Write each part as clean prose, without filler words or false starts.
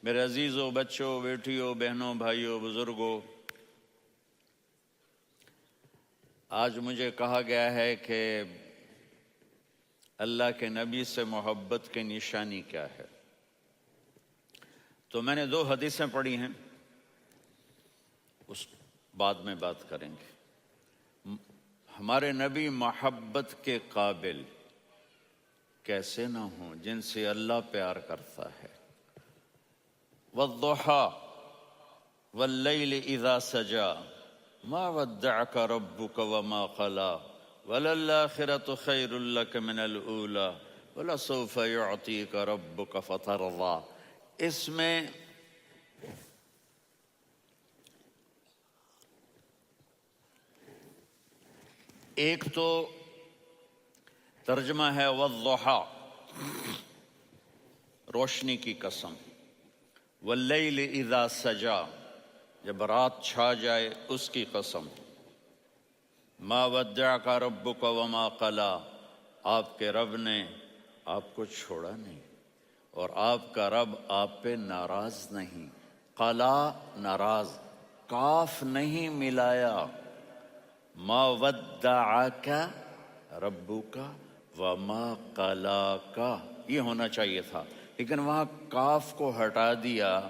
میرے عزیزوں، بچوں، بیٹیوں، بہنوں، بھائیوں، بزرگوں، آج مجھے کہا گیا ہے کہ اللہ کے نبی سے محبت کی نشانی کیا ہے۔ تو میں نے 2 حدیثیں پڑھی ہیں، اس بعد میں بات کریں گے۔ ہمارے نبی محبت کے قابل کیسے نہ ہوں جن سے اللہ پیار کرتا ہے۔ والضحى واللیل اذا سجا ما ودعك ربك وما قلى وللآخرة خیر لك من الأولى ولسوف يعطيك ربك فترضى۔ اس میں ایک تو ترجمہ ہے والضحى، روشنی کی قسم، واللیل اذا سجا، جب رات چھا جائے اس کی قسم، ما ودعک ربک وما قلی، آپ کے رب نے آپ کو چھوڑا نہیں اور آپ کا رب آپ پہ ناراض نہیں۔ قلا ناراض، کاف نہیں ملایا۔ ما ودعک ربک وما قلاک، یہ ہونا چاہیے تھا، لیکن وہاں کاف کو ہٹا دیا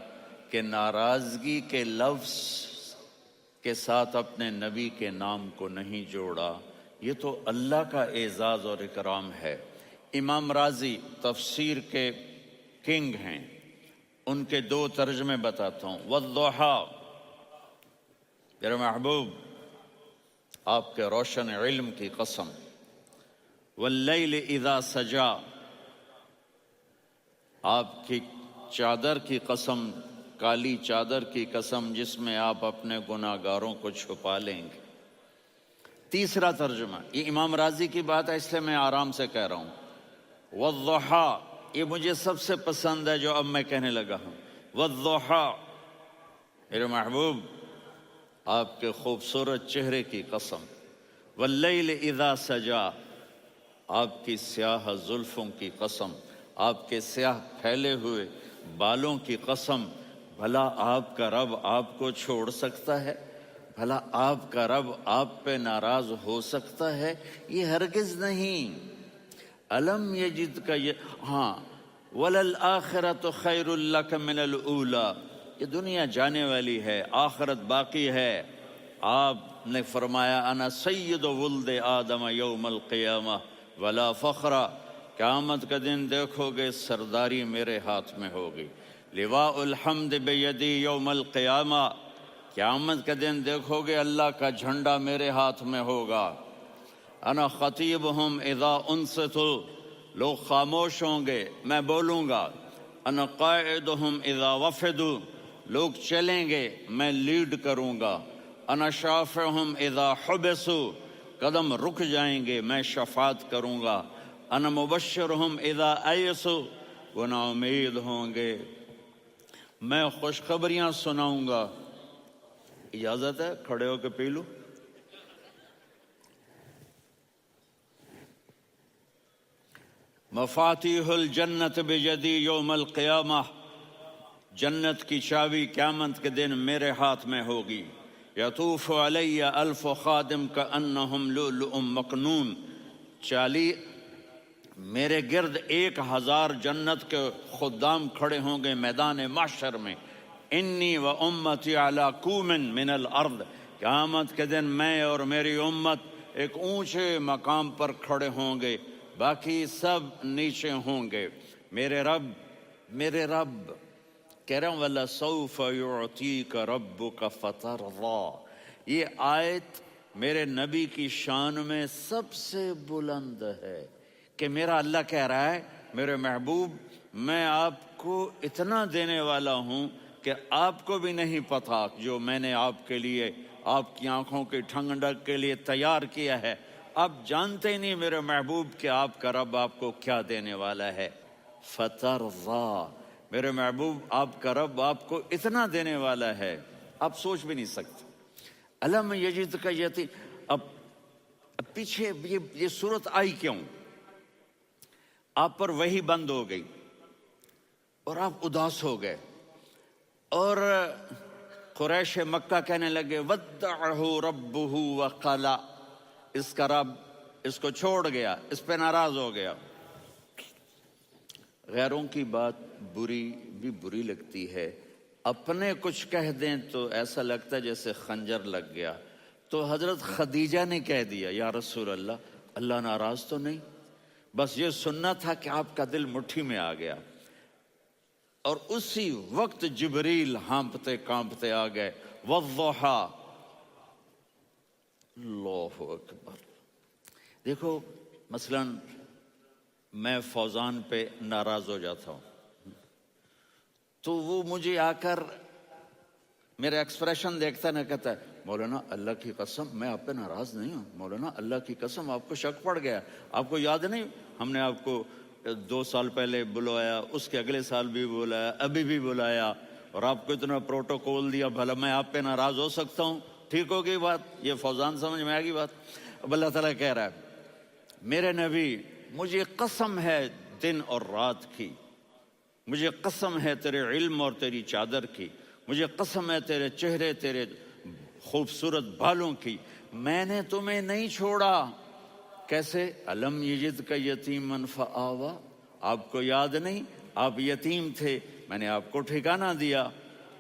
کہ ناراضگی کے لفظ کے ساتھ اپنے نبی کے نام کو نہیں جوڑا۔ یہ تو اللہ کا اعزاز اور اکرام ہے۔ امام رازی تفسیر کے کنگ ہیں، ان کے 2 ترجمے بتاتا ہوں۔ والضحیٰ، میرے محبوب آپ کے روشن علم کی قسم۔ واللیل اذا سجا، آپ کی چادر کی قسم، کالی چادر کی قسم جس میں آپ اپنے گناہگاروں کو چھپا لیں گے۔ تیسرا ترجمہ، یہ امام راضی کی بات ہے اس لیے میں آرام سے کہہ رہا ہوں۔ والضحیٰ، یہ مجھے سب سے پسند ہے جو اب میں کہنے لگا ہوں۔ والضحیٰ، میرے محبوب آپ کے خوبصورت چہرے کی قسم۔ واللیل اذا سجا، آپ کی سیاہ زلفوں کی قسم، آپ کے سیاہ پھیلے ہوئے بالوں کی قسم۔ بھلا آپ کا رب آپ کو چھوڑ سکتا ہے؟ بھلا آپ کا رب آپ پہ ناراض ہو سکتا ہے؟ یہ ہرگز نہیں۔ الم یجد کا ہاں، وللآخرۃ خیر لک من الاولی، یہ دنیا جانے والی ہے، آخرت باقی ہے۔ آپ نے فرمایا انا سید ولد آدم یوم القیامہ ولا فخر، قیامت کا دن دیکھو گے سرداری میرے ہاتھ میں ہوگی۔ لواء الحمد بیدی یوم القیامہ، قیامت کا دن دیکھو گے اللہ کا جھنڈا میرے ہاتھ میں ہوگا۔ انا خطیبہم اذا انصتوا، لوگ خاموش ہوں گے میں بولوں گا۔ انا قائدہم اذا وفدوا، لوگ چلیں گے میں لیڈ کروں گا۔ انا شافعہم اذا حبسوا، قدم رک جائیں گے میں شفاعت کروں گا۔ انا مبشرہم اذا ایسوا، وہ نا امید ہوں گے میں خوشخبریاں سناؤں گا۔ اجازت ہے کھڑے ہو کے پی لوں؟ مفاتیح الجنت بیدی یوم القیامہ، جنت کی چابی قیامت کے دن میرے ہاتھ میں ہوگی۔ یطوف علی الف خادم کانہم لؤلؤ مکنون، میرے گرد 1000 جنت کے خدام کھڑے ہوں گے میدان محشر میں۔ انی و امتی علی کوم من الارض، قیامت کے دن میں اور میری امت ایک اونچے مقام پر کھڑے ہوں گے، باقی سب نیچے ہوں گے۔ میرے رب کہہ رہا ہوں وَلَسَوْفَ يُعْطِيكَ رَبُّكَ فَتَرْضَىٰ، یہ آیت میرے نبی کی شان میں سب سے بلند ہے کہ میرا اللہ کہہ رہا ہے میرے محبوب میں آپ کو اتنا دینے والا ہوں کہ آپ کو بھی نہیں پتا جو میں نے آپ کے لیے، آپ کی آنکھوں کی ٹھنڈک کے لیے تیار کیا ہے۔ آپ جانتے نہیں میرے محبوب کہ آپ کا رب آپ کو کیا دینے والا ہے۔ فَتَرْضَىٰ، میرے محبوب آپ کا رب آپ کو اتنا دینے والا ہے آپ سوچ بھی نہیں سکتے۔ الم یجد کا یتی، اب پیچھے یہ صورت آئی کیوں؟ آپ پر وحی بند ہو گئی اور آپ اداس ہو گئے۔ اور قریش مکہ کہنے لگے ودعہ ربہ وقلا، اس کا رب اس کو چھوڑ گیا، اس پہ ناراض ہو گیا۔ غیروں کی بات بری لگتی ہے، اپنے کچھ کہہ دیں تو ایسا لگتا ہے جیسے خنجر لگ گیا۔ تو حضرت خدیجہ نے کہہ دیا یا رسول اللہ، اللہ ناراض تو نہیں؟ بس یہ سننا تھا کہ آپ کا دل مٹھی میں آ گیا۔ اور اسی وقت جبریل ہانپتے کانپتے آ گئے، والضحیٰ، اللہ اکبر۔ دیکھو مثلا میں فوزان پہ ناراض ہو جاتا ہوں تو وہ مجھے آ کر میرا ایکسپریشن دیکھتا نہ کہتا ہے مولانا اللہ کی قسم میں آپ پہ ناراض نہیں ہوں، مولانا اللہ کی قسم آپ کو شک پڑ گیا، آپ کو یاد نہیں ہم نے آپ کو 2 سال پہلے بلایا، اس کے اگلے سال بھی بلایا، ابھی بھی بلایا، اور آپ کو اتنا پروٹوکول دیا، بھلا میں آپ پہ ناراض ہو سکتا ہوں؟ ٹھیک ہو گئی بات؟ یہ فوزان سمجھ میں آ گئی بات؟ اب اللہ تعالیٰ کہہ رہا ہے میرے نبی مجھے قسم ہے دن اور رات کی، مجھے قسم ہے تیرے علم اور تیری چادر کی، مجھے قسم ہے تیرے چہرے، تیرے خوبصورت بالوں کی، میں نے تمہیں نہیں چھوڑا۔ کیسے؟ الم یجد کا یتیمن فآوا، آپ کو یاد نہیں آپ یتیم تھے، میں نے آپ کو ٹھکانہ دیا۔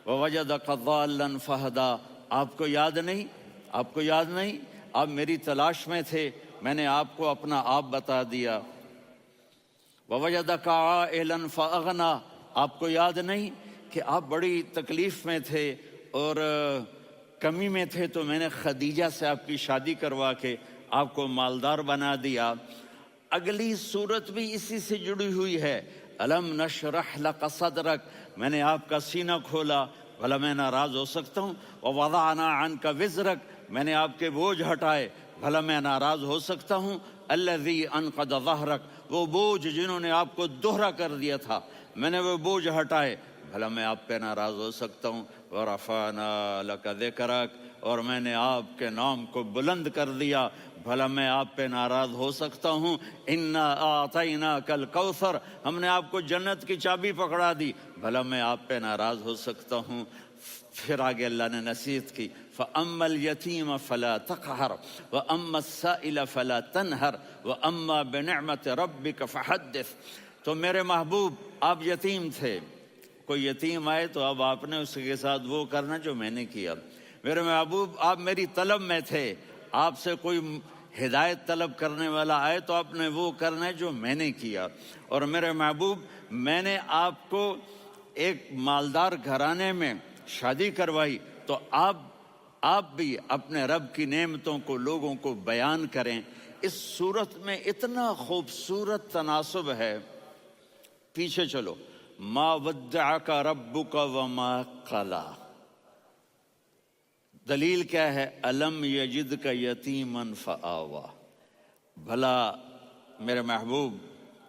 ووجدک ضالا فہدا، آپ کو یاد نہیں، آپ کو یاد نہیں آپ میری تلاش میں تھے، میں نے آپ کو اپنا آپ بتا دیا۔ ووجدک عائلا فاغنا، آپ کو یاد نہیں کہ آپ بڑی تکلیف میں تھے اور کمی میں تھے تو میں نے خدیجہ سے آپ کی شادی کروا کے آپ کو مالدار بنا دیا۔ اگلی صورت بھی اسی سے جڑی ہوئی ہے، الم نشرح لک صدرک، میں نے آپ کا سینہ کھولا، بھلا میں ناراض ہو سکتا ہوں؟ ووضعنا عنک وزرک، میں نے آپ کے بوجھ ہٹائے، بھلا میں ناراض ہو سکتا ہوں؟ الذی انقض ظہرک، وہ بوجھ جنہوں نے آپ کو دوہرا کر دیا تھا، میں نے وہ بوجھ ہٹائے، بھلا میں آپ پہ ناراض ہو سکتا ہوں؟ ورفعنا لک ذکرک، اور میں نے آپ کے نام کو بلند کر دیا، بھلا میں آپ پہ ناراض ہو سکتا ہوں؟ انا اعطیناک الکوثر، ہم نے آپ کو جنت کی چابی پکڑا دی، بھلا میں آپ پہ ناراض ہو سکتا ہوں؟ پھر آگے اللہ نے نصیحت کی، فَأَمَّا الْيَتِيمَ فَلَا تَقْهَرْ وَأَمَّا السَّائِلَ فَلَا تَنْهَرْ وَأَمَّا بِنِعْمَةِ رَبِّكَ فَحَدِّثْ۔ تو میرے محبوب آپ یتیم تھے، کوئی یتیم آئے تو اب آپ نے اس کے ساتھ وہ کرنا جو میں نے کیا۔ میرے محبوب آپ میری طلب میں تھے، آپ سے کوئی ہدایت طلب کرنے والا آئے تو آپ نے وہ کرنا ہے جو میں نے کیا۔ اور میرے محبوب میں نے آپ کو ایک مالدار گھرانے میں شادی کروائی تو آپ بھی اپنے رب کی نعمتوں کو لوگوں کو بیان کریں۔ اس صورت میں اتنا خوبصورت تناسب ہے، پیچھے چلو، ما ودعک ربک وما قلی، دلیل کیا ہے؟ الم یجدک یتیما فآوا، بھلا میرے محبوب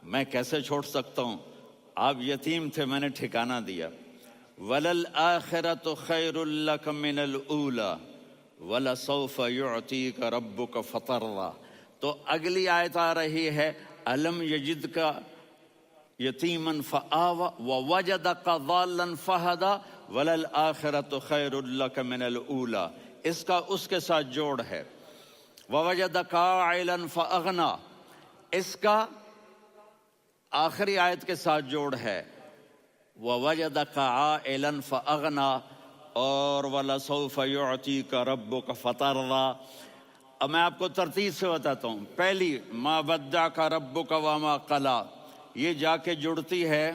میں کیسے چھوڑ سکتا ہوں؟ آپ یتیم تھے، میں نے ٹھکانہ دیا۔ وَلَلْآخِرَةُ خَيْرٌ لَكَ مِنَ الْأُولَى وَلَسَوْفَ يُعْطِيكَ رَبُّكَ فَتَرْضَىٰ۔ تو اگلی آیت آ رہی ہے الم یجدک یتیما فآوا ووجدک ضالا فہدا وَلَلْآخِرَةُ خَيْرٌ لَكَ مِنَ الْأُولَى، اس کا اس کے ساتھ جوڑ ہے۔ وَوَجَدَكَ عَائِلًا فَأَغْنَىٰ، اس کا آخری آیت کے ساتھ جوڑ ہے، وَوَجَدَكَ عَائِلًا فَأَغْنَىٰ اور وَلَسَوْفَ يُعْطِيكَ رَبُّكَ فَتَرْضَىٰ۔ اب میں آپ کو ترتیب سے بتاتا ہوں۔ پہلی مَا وَدَّعَكَ رَبُّكَ وَمَا قَلَىٰ، یہ جا کے جڑتی ہے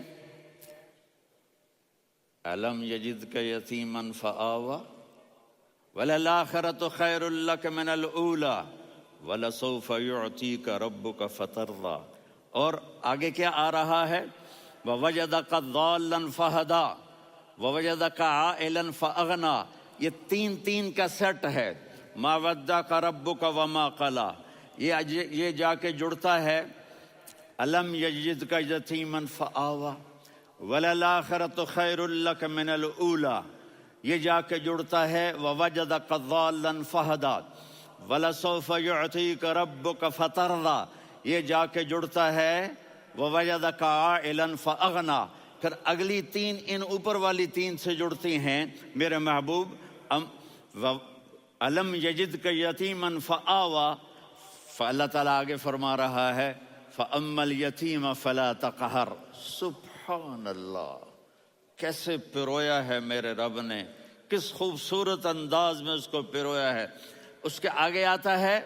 الم یجدک یتیما فآوا وَلَلْآخِرَةُ خَيْرٌ لَكَ مِنَ الْأُولَىٰ وَلَسَوْفَ يُعْطِيكَ رَبُّكَ فَتَرْضَىٰ۔ اور آگے کیا آ رہا ہے؟ وَوَجَدَكَ ضَالًّا فَهَدَىٰ وَوَجَدَكَ عَائِلًا فَأَغْنَىٰ، یہ تین کا سیٹ ہے۔ مَا وَدَّعَكَ رَبُّكَ وَمَا قَلَىٰ، یہ جا کے جڑتا ہے الم یجدک یتیما فآوا وَلَلْآخِرَةُ خَيْرٌ لَكَ مِنَ الْأُولَىٰ، یہ جا کے جڑتا ہے وَوَجَدَكَ ضَالًّا فَهَدَىٰ وَلَسَوْفَ يُعْطِيكَ رَبُّكَ فَتَرْضَىٰ، یہ جا کے جڑتا ہے وَوَجَدَكَ عَائِلًا فَأَغْنَىٰ، پھر اگلی تین ان اوپر والی تین سے جڑتی ہیں. میرے محبوب علم یجد کا یتیمن فآوا، اللہ تعالیٰ آگے فرما رہا ہے فَأَمَّا الْيَتِيمَ فَلَا تَقْهَرْ. سبحان اللہ، کیسے پرویا ہے میرے رب نے، کس خوبصورت انداز میں اس کو پرویا ہے. اس کے آگے آتا ہے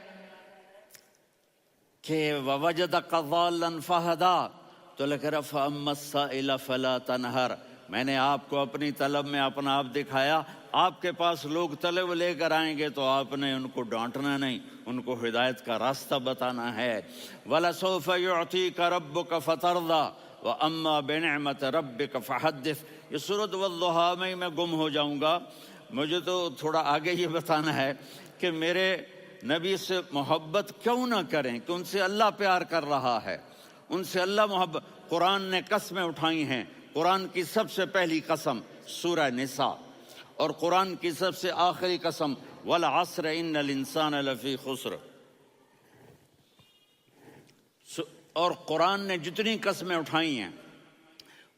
کہ وَوَجَدَكَ ضَالًّا فَهَدَىٰ، تو لکھ رہا فَأَمَّا السَّائِلَ فَلَا تَنْهَرْ. میں نے آپ کو اپنی طلب میں اپنا آپ دکھایا. آپ کے پاس لوگ طلب لے کر آئیں گے تو آپ نے ان کو ڈانٹنا نہیں، ان کو ہدایت کا راستہ بتانا ہے. وَلَسَوْفَ يُعْطِيكَ رَبُّكَ فَتَرْضَىٰ وَأَمَّا بِنِعْمَةِ رَبِّكَ فَحَدِّثْ. یہ سورۃ والضحیٰ میں گم ہو جاؤں گا. مجھے تو تھوڑا آگے یہ بتانا ہے کہ میرے نبی سے محبت کیوں نہ کریں، کہ ان سے اللہ پیار کر رہا ہے، ان سے اللہ محبت. قرآن نے قسمیں اٹھائی ہیں. قرآن کی سب سے پہلی قسم سورہ نساء، اور قرآن کی سب سے آخری قسم والعصر ان الانسان لفی خسر. اور قرآن نے جتنی قسمیں اٹھائی ہیں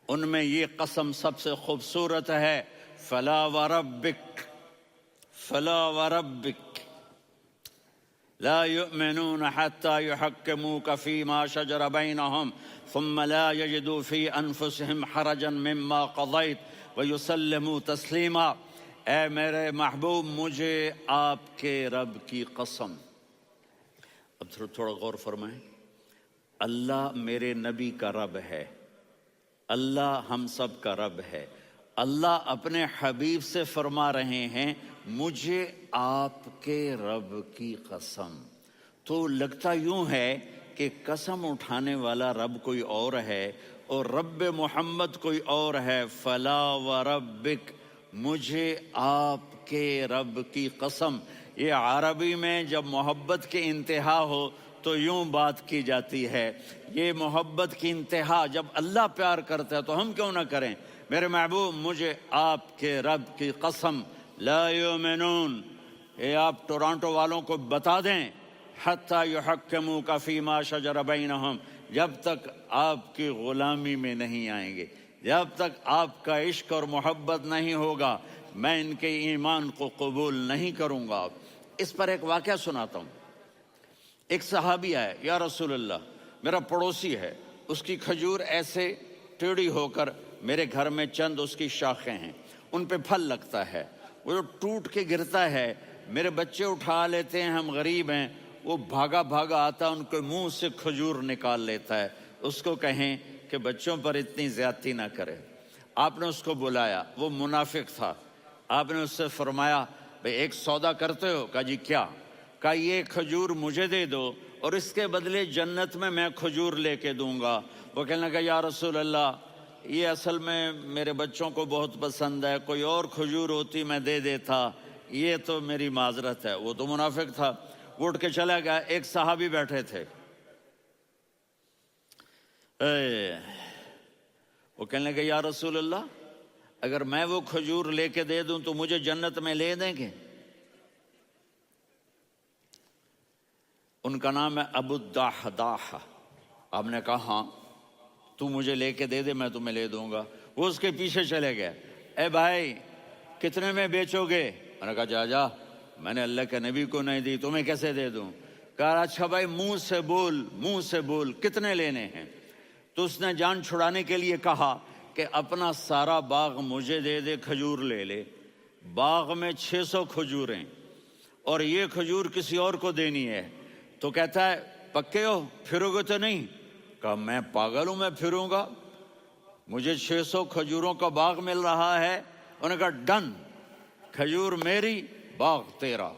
ان میں یہ قسم سب سے خوبصورت ہے. فلا وربک، فلا وربک لا يؤمنون حتى يحكموك فيما شجر بينهم ثم لا يجدوا في انفسهم حرجا مما قضيت ويسلموا تسلیما. اے میرے محبوب، مجھے آپ کے رب کی قسم. اب تھوڑا غور فرمائیں. اللہ میرے نبی کا رب ہے، اللہ ہم سب کا رب ہے. اللہ اپنے حبیب سے فرما رہے ہیں مجھے آپ کے رب کی قسم. تو لگتا یوں ہے کہ قسم اٹھانے والا رب کوئی اور ہے اور رب محمد کوئی اور ہے. فلا وربک، مجھے آپ کے رب کی قسم. یہ عربی میں جب محبت کی انتہا ہو تو یوں بات کی جاتی ہے. یہ محبت کی انتہا جب اللہ پیار کرتا ہے تو ہم کیوں نہ کریں. میرے محبوب، مجھے آپ کے رب کی قسم لا یؤمنون، یہ آپ ٹورانٹو والوں کو بتا دیں، حتی یحکموک فیما شجر بینہم، جب تک آپ کی غلامی میں نہیں آئیں گے، جب تک آپ کا عشق اور محبت نہیں ہوگا، میں ان کے ایمان کو قبول نہیں کروں گا. اس پر ایک واقعہ سناتا ہوں. ایک صحابی آئے، یا رسول اللہ، میرا پڑوسی ہے، اس کی کھجور ایسے ٹیڑھی ہو کر میرے گھر میں چند اس کی شاخیں ہیں، ان پہ پھل لگتا ہے، وہ جو ٹوٹ کے گرتا ہے میرے بچے اٹھا لیتے ہیں، ہم غریب ہیں، وہ بھاگا بھاگا آتا ان کے منہ سے کھجور نکال لیتا ہے. اس کو کہیں کہ بچوں پر اتنی زیادتی نہ کرے. آپ نے اس کو بلایا، وہ منافق تھا. آپ نے اس سے فرمایا بھئی ایک سودا کرتے ہو؟ کہا جی کیا؟ کہا یہ کھجور مجھے دے دو اور اس کے بدلے جنت میں کھجور لے کے دوں گا. وہ کہنے لگا یا رسول اللہ، یہ اصل میں میرے بچوں کو بہت پسند ہے، کوئی اور کھجور ہوتی میں دے دیتا، یہ تو میری معذرت ہے. وہ تو منافق تھا، وہ اٹھ کے چلا گیا. ایک صحابی بیٹھے تھے، وہ کہنے لگے یا رسول اللہ، اگر میں وہ کھجور لے کے دے دوں تو مجھے جنت میں لے دیں گے؟ ان کا نام ہے ابو الدحداح. آپ نے کہا ہاں، تو مجھے لے کے دے دے، میں تمہیں لے دوں گا. وہ اس کے پیچھے چلے گئے. اے بھائی کتنے میں بیچو گے؟ میں نے کہا جا جا، میں نے اللہ کے نبی کو نہیں دی، تمہیں کیسے دے دوں؟ کہا اچھا بھائی منہ سے بول، منہ سے بول، کتنے لینے ہیں؟ تو اس نے جان چھڑانے کے لیے کہا کہ اپنا سارا باغ مجھے دے دے، کھجور لے لے. باغ میں 600 کھجوریں اور یہ کھجور کسی اور کو دینی ہے. تو کہتا ہے پکے ہو، پھرو گے تو نہیں؟ کہا میں پاگل ہوں، میں پھروں گا؟ مجھے 600 کھجوروں کا باغ مل رہا ہے. انہوں نے کہا ڈن، کھجور میری، باغ تیرا.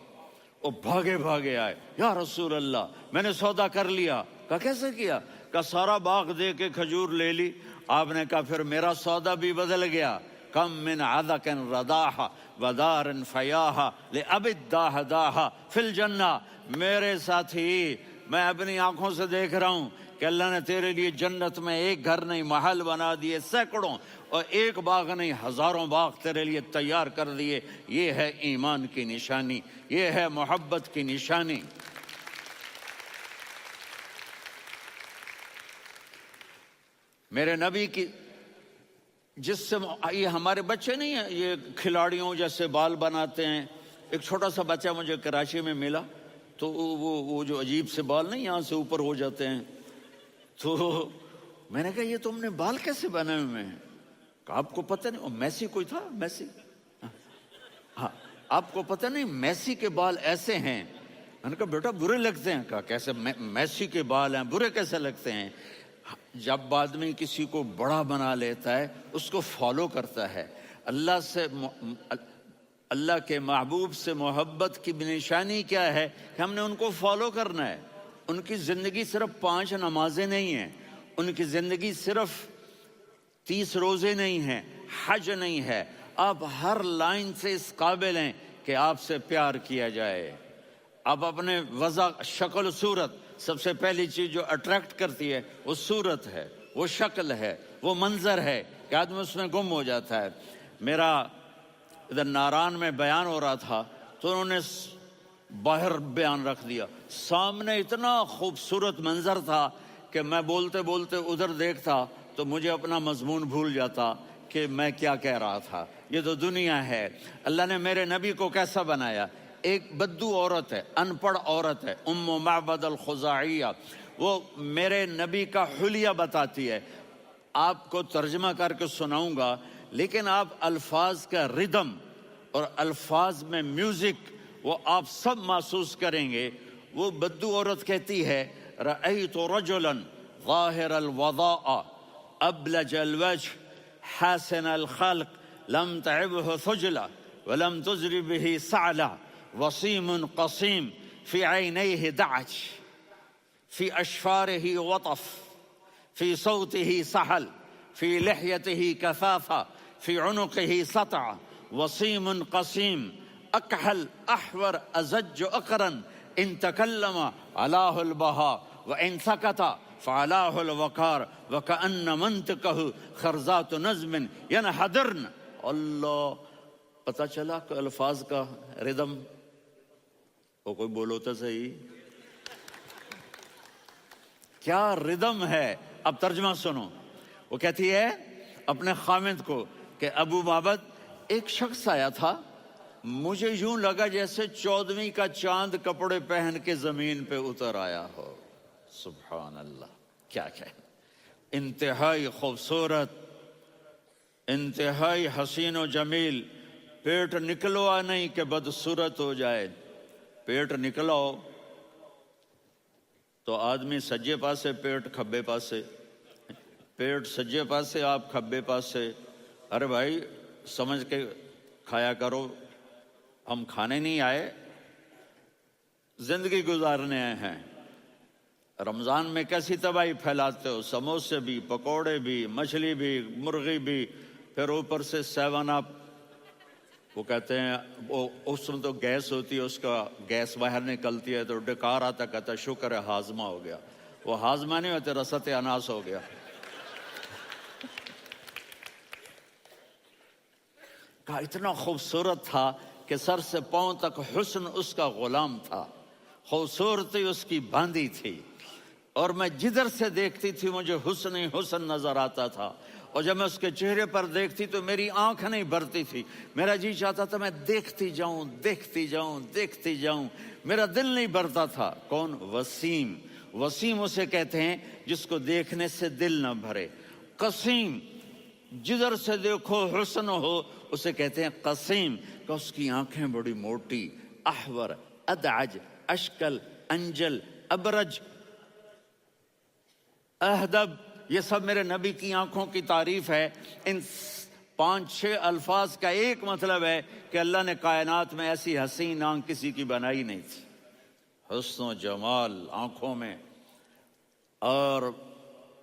وہ بھاگے بھاگے آئے، یا رسول اللہ میں نے سودا کر لیا. کہا کیسے کیا؟ کہا سارا باغ دے کے کھجور لے لی. آپ نے کہا پھر میرا سودا بھی بدل گیا. کم من عدق رداح ودار فیاح لأب الدحداح فی الجنہ. میرے ساتھی، میں اپنی آنکھوں سے دیکھ رہا ہوں کہ اللہ نے تیرے لیے جنت میں ایک گھر نہیں محل بنا دیے سینکڑوں، اور ایک باغ نہیں ہزاروں باغ تیرے لیے تیار کر دیے. یہ ہے ایمان کی نشانی، یہ ہے محبت کی نشانی. میرے نبی کی جس سے یہ ہمارے بچے نہیں ہیں، یہ کھلاڑیوں جیسے بال بناتے ہیں. ایک چھوٹا سا بچہ مجھے کراچی میں ملا، تو وہ جو عجیب سے بال نہیں یہاں سے اوپر ہو جاتے ہیں، تو میں نے کہا یہ تم نے بال کیسے بنائے ہوئے ہیں؟ کہا آپ کو پتہ نہیں؟ میسی کوئی تھا، میسی، ہاں آپ کو پتہ نہیں میسی کے بال ایسے ہیں؟ میں نے کہا بیٹا برے لگتے ہیں. کہا کیسے؟ میسی کے بال ہیں برے کیسے لگتے ہیں؟ جب آدمی کسی کو بڑا بنا لیتا ہے اس کو فالو کرتا ہے. اللہ کے محبوب سے محبت کی نشانی کیا ہے کہ ہم نے ان کو فالو کرنا ہے. ان کی زندگی صرف 5 نمازیں نہیں ہیں، ان کی زندگی صرف 30 روزے نہیں ہیں، حج نہیں ہے. آپ ہر لائن سے اس قابل ہیں کہ آپ سے پیار کیا جائے. آپ اپنے وضع، شکل و صورت، سب سے پہلی چیز جو اٹریکٹ کرتی ہے وہ صورت ہے، وہ شکل ہے، وہ منظر ہے کہ آدمی اس میں گم ہو جاتا ہے. میرا ادھر ناران میں بیان ہو رہا تھا تو انہوں نے باہر بیان رکھ دیا، سامنے اتنا خوبصورت منظر تھا کہ میں بولتے بولتے ادھر دیکھتا تو مجھے اپنا مضمون بھول جاتا کہ میں کیا کہہ رہا تھا. یہ تو دنیا ہے. اللہ نے میرے نبی کو کیسا بنایا؟ ایک بدو عورت ہے، ان پڑھ عورت ہے، ام معبد الخزاعیہ، وہ میرے نبی کا حلیہ بتاتی ہے. آپ کو ترجمہ کر کے سناؤں گا، لیکن آپ الفاظ کا ردم اور الفاظ میں میوزک وہ آپ سب محسوس کریں گے. وہ بدو عورت کہتی ہے رأیت رجلا ظاہر الوضاء ابلج الوجه حاسن الخلق لم تعبه ثجلة ولم تزر به سعلة وصيم قصيم في عينيه دعج في أشفاره وطف في صوته سحل في لحيته كثافة في عنقه سطع وصيم قصيم أكحل أحور أزج أقرن إن تكلم علاه البهاء وإن سكت فعلاه الوقار وكأن منطقه خرزات نظم ينحدرن. اللہ، پتہ چلا کہ الفاظ کا ردم. وہ کوئی بولو تو صحیح، کیا ردم ہے. اب ترجمہ سنو. وہ کہتی ہے اپنے خامد کو کہ ابو معبد، ایک شخص آیا تھا، مجھے یوں لگا جیسے 14ویں کا چاند کپڑے پہن کے زمین پہ اتر آیا ہو. سبحان اللہ، کیا کہے. انتہائی خوبصورت، انتہائی حسین و جمیل. پیٹ نکلوا نہیں کہ بدصورت ہو جائے. پیٹ نکلاؤ تو آدمی سجے پاسے پیٹ کھبے پاسے، پیٹ سجے پاسے آپ کھبے پاسے. ارے بھائی سمجھ کے کھایا کرو. ہم کھانے نہیں آئے، زندگی گزارنے آئے ہیں. رمضان میں کیسی تباہی پھیلاتے ہو، سموسے بھی، پکوڑے بھی، مچھلی بھی، مرغی بھی، پھر اوپر سے 7 اپ. وہ کہتے ہیں وہ اس میں تو گیس ہوتی ہے، اس کا گیس باہر نکلتی ہے تو ڈکار آتا، کہتا شکر ہے ہاضمہ ہو گیا. وہ ہاضمہ نہیں ہوتے، رسط اناس ہو گیا. کہا اتنا خوبصورت تھا کہ سر سے پاؤں تک حسن اس کا غلام تھا، خوبصورتی اس کی باندھی تھی، اور میں جدھر سے دیکھتی تھی مجھے حسن ہی حسن نظر آتا تھا. اور جب میں اس کے چہرے پر دیکھتی تو میری آنکھ نہیں بھرتی تھی، میرا جی چاہتا تھا میں دیکھتی جاؤں دیکھتی جاؤں دیکھتی جاؤں، میرا دل نہیں بھرتا تھا. کون؟ وسیم. وسیم اسے کہتے ہیں جس کو دیکھنے سے دل نہ بھرے. قسیم، جدھر سے دیکھو حسن ہو، اسے کہتے ہیں قسیم، کہ اس کی آنکھیں بڑی موٹی. احور، ادعج، اشکل، انجل، ابرج، اہدب، یہ سب میرے نبی کی آنکھوں کی تعریف ہے. ان 5-6 الفاظ کا ایک مطلب ہے کہ اللہ نے کائنات میں ایسی حسین آنکھ کسی کی بنائی نہیں تھی. حسن و جمال آنکھوں میں، اور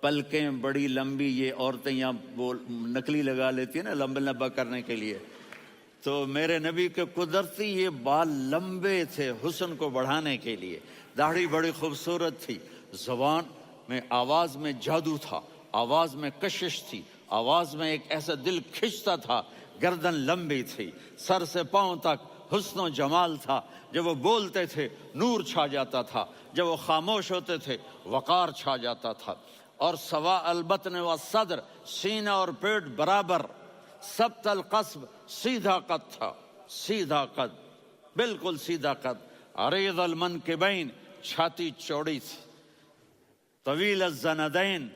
پلکیں بڑی لمبی. یہ عورتیں یہاں نکلی لگا لیتی ہیں نا لمبا لمبا کرنے کے لیے، تو میرے نبی کے قدرتی یہ بال لمبے تھے حسن کو بڑھانے کے لیے. داڑھی بڑی خوبصورت تھی. زبان میں، آواز میں جادو تھا، آواز میں کشش تھی، آواز میں ایک ایسا دل کھنچتا تھا. گردن لمبی تھی، سر سے پاؤں تک حسن و جمال تھا. جب وہ بولتے تھے نور چھا جاتا تھا، جب وہ خاموش ہوتے تھے وقار چھا جاتا تھا. اور سوا البطن و صدر، سینہ اور پیٹ برابر، سبت القصب، سیدھا قد تھا، سیدھا قد، بالکل سیدھا قد، عریض المنکبین، چھاتی چوڑی تھی، طویل الزندین،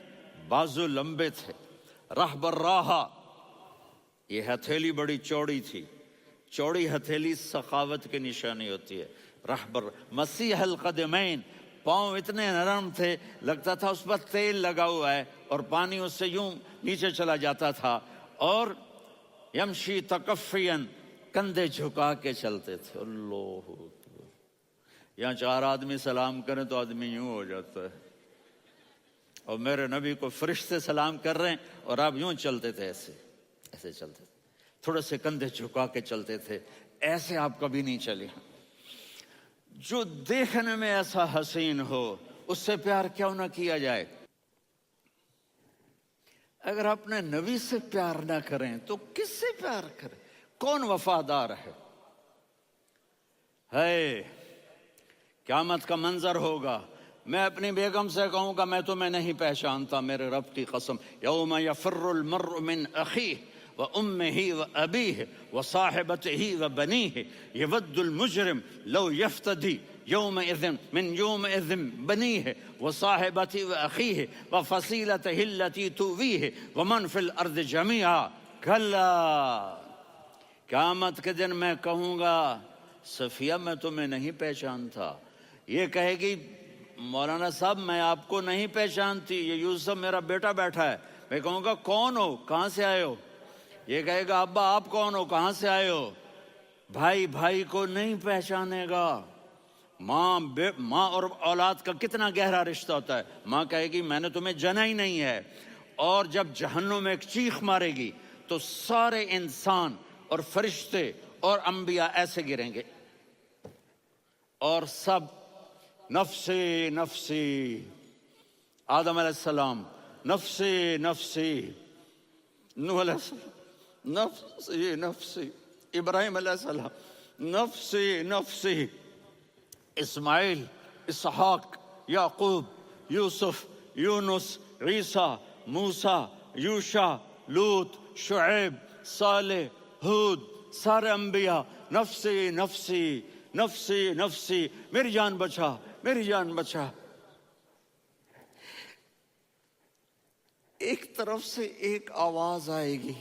بازو لمبے تھے، رحب الراحہ، یہ ہتھیلی بڑی چوڑی تھی، چوڑی ہتھیلی سخاوت کی نشانی ہوتی ہے، رحب مسیح القدمین، پاؤں اتنے نرم تھے لگتا تھا اس پر تیل لگا ہوا ہے اور پانی اس سے یوں نیچے چلا جاتا تھا، اور یمشی تکفین، کندھے جھکا کے چلتے تھے۔ اللہ اکبر، یہاں 4 آدمی سلام کریں تو آدمی یوں ہو جاتا ہے، اور میرے نبی کو فرشتے سلام کر رہے ہیں اور آپ یوں چلتے تھے، ایسے ایسے چلتے تھے، تھوڑے سے کندھے جھکا کے چلتے تھے، ایسے آپ کبھی نہیں چلے۔ جو دیکھنے میں ایسا حسین ہو اس سے پیار کیوں نہ کیا جائے؟ اگر اپنے نبی سے پیار نہ کریں تو کس سے پیار کریں؟ کون وفادار ہے؟ قیامت کا منظر ہوگا، میں اپنی بیگم سے کہوں گا میں تمہیں نہیں پہچانتا، میرے رب کی قسم، یوم یفر المرء من اخیہ وامہ وابیہ وصاحبتہ وبنیہ یود المجرم لو یفتدی یومئذ من یومئذ بنیہ وصاحبتہ واخیہ وفصیلتہ التی تؤویہ ومن فی الارض جمیعا کلا، قیامت کے دن میں کہوں گا صفیہ میں تمہیں نہیں پہچانتا، یہ کہے گی مولانا صاحب میں آپ کو نہیں پہچانتی، یہ یوسف میرا بیٹا بیٹھا ہے، میں کہوں گا کون ہو، کہاں سے آئے ہو؟ یہ کہے گا ابا آپ کون ہو، کہاں سے آئے ہو؟ بھائی بھائی کو نہیں پہچانے گا۔ ماں اور اولاد کا کتنا گہرا رشتہ ہوتا ہے، ماں کہے گی میں نے تمہیں جنا ہی نہیں ہے، اور جب جہنم میں ایک چیخ مارے گی تو سارے انسان اور فرشتے اور انبیاء ایسے گریں گے، اور سب نفسی نفسی، آدم علیہ السلام نفسی نفسی، نوح علیہ السلام نفسی نفسی، ابراہیم علیہ السلام نفسی نفسی، اسماعیل، اسحاق، یعقوب، یوسف، یونس، عیسیٰ، موسیٰ، یوشع، لوط، شعیب، صالح، ہود، سارے انبیاء نفسی نفسی نفسی نفسی، میری جان بچا میری جان بچا۔ ایک طرف سے ایک آواز آئے گی،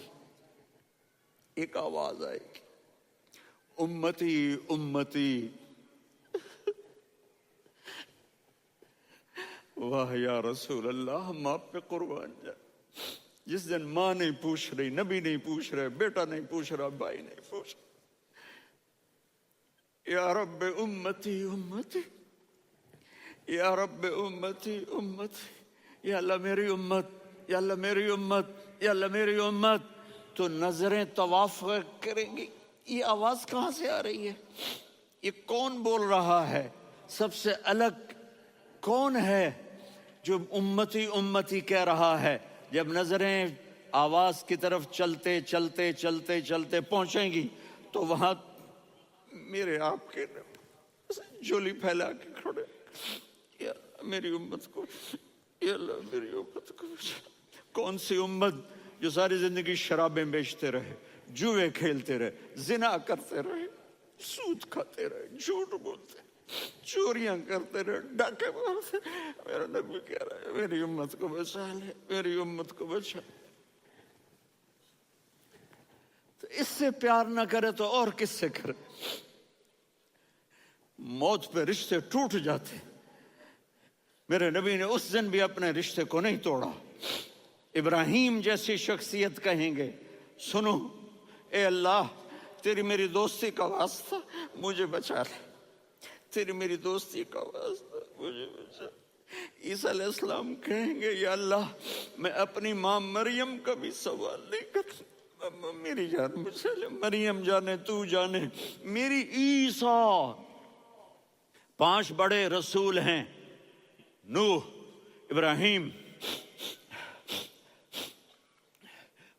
ایک آواز آئے گی، امتی امتی، واہ یا رسول اللہ ہم آپ پہ قربان جائیں۔ جس دن ماں نہیں پوچھ رہی، نبی نہیں پوچھ رہے، بیٹا نہیں پوچھ رہا، بھائی نہیں پوچھ رہا، یا رب امتی امتی، یا رب امتی امتی، یا اللہ میری امت، یا اللہ میری امت، یا اللہ میری امت، تو نظریں طواف کریں گی، یہ آواز کہاں سے آ رہی ہے؟ یہ کون بول رہا ہے؟ سب سے الگ کون ہے جو امتی امتی کہہ رہا ہے؟ جب نظریں آواز کی طرف چلتے چلتے چلتے چلتے پہنچیں گی تو وہاں میرے آپ کے جولی پھیلا کے کھڑے، یا میری امت کو، یا اللہ میری امت کو۔ کون سی امت جو ساری زندگی شرابیں بیچتے رہے، جوئے کھیلتے رہے، زنا کرتے رہے، سود کھاتے رہے، جھوٹ بولتے، چوریاں کرتے رہے، ڈاکے مارتے، میرا نبی کہہ رہا ہے میری امت کو بچا لے، میری امت کو بچا۔ تو اس سے پیار نہ کرے تو اور کس سے کرے؟ موت پہ رشتے ٹوٹ جاتے، میرے نبی نے اس دن بھی اپنے رشتے کو نہیں توڑا۔ ابراہیم جیسی شخصیت کہیں گے سنو اے اللہ تیری میری دوستی کا واسطہ مجھے بچا لے، تیری میری دوستی کا واسطہ مجھے بچا۔ عیسیٰ علیہ السلام کہیں گے یا اللہ میں اپنی ماں مریم کا بھی سوال نہیں کرتا، میری جان بچا لے، مریم جانے تو جانے میری عیسیٰ۔ 5 بڑے رسول ہیں، نوح، ابراہیم،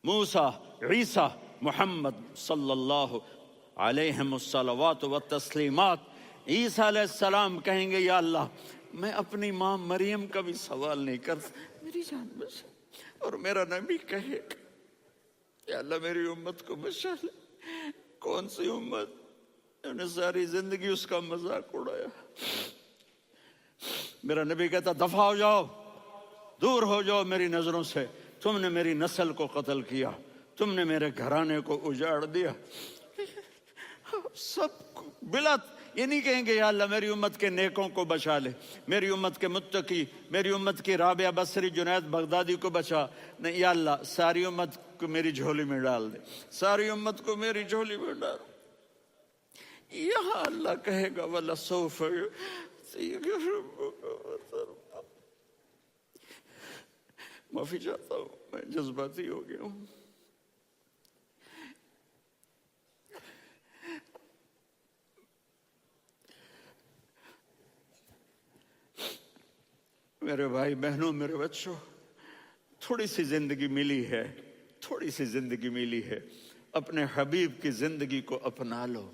موسیٰ، عیسیٰ، محمد صلی اللہ علیہ الصلوات والتسلیمات۔ عیسیٰ علیہ السلام کہیں گے یا اللہ میں اپنی ماں مریم کا بھی سوال نہیں کرتا، میری جان بچا۔ اور میرا نبی کہے یا اللہ میری امت کو بچا لے۔ کون سی امت انہوں نے ساری زندگی اس کا مذاق اڑایا۔ میرا نبی کہتا دفع ہو جاؤ، دور ہو جاؤ میری نظروں سے، تم نے میری نسل کو قتل کیا، تم نے میرے گھرانے کو اجاڑ دیا۔ سب بلا یہ نہیں کہیں گے یا اللہ میری امت کے نیکوں کو بچا لے، میری امت کے متقی، میری امت کی رابعہ بصری جنید بغدادی کو بچا، نہیں یا اللہ ساری امت کو میری جھولی میں ڈال دے، ساری امت کو میری جھولی میں ڈال۔ یہاں اللہ کہے گا وَلَسَوْفَ يُعْطِيكَ رَبُّكَ فَتَرْضَىٰ۔ معافی چاہتا ہوں، میں جذباتی ہو گیا ہوں۔ میرے بھائی بہنوں، میرے بچوں، تھوڑی سی زندگی ملی ہے، تھوڑی سی زندگی ملی ہے، اپنے حبیب کی زندگی کو اپنا لو۔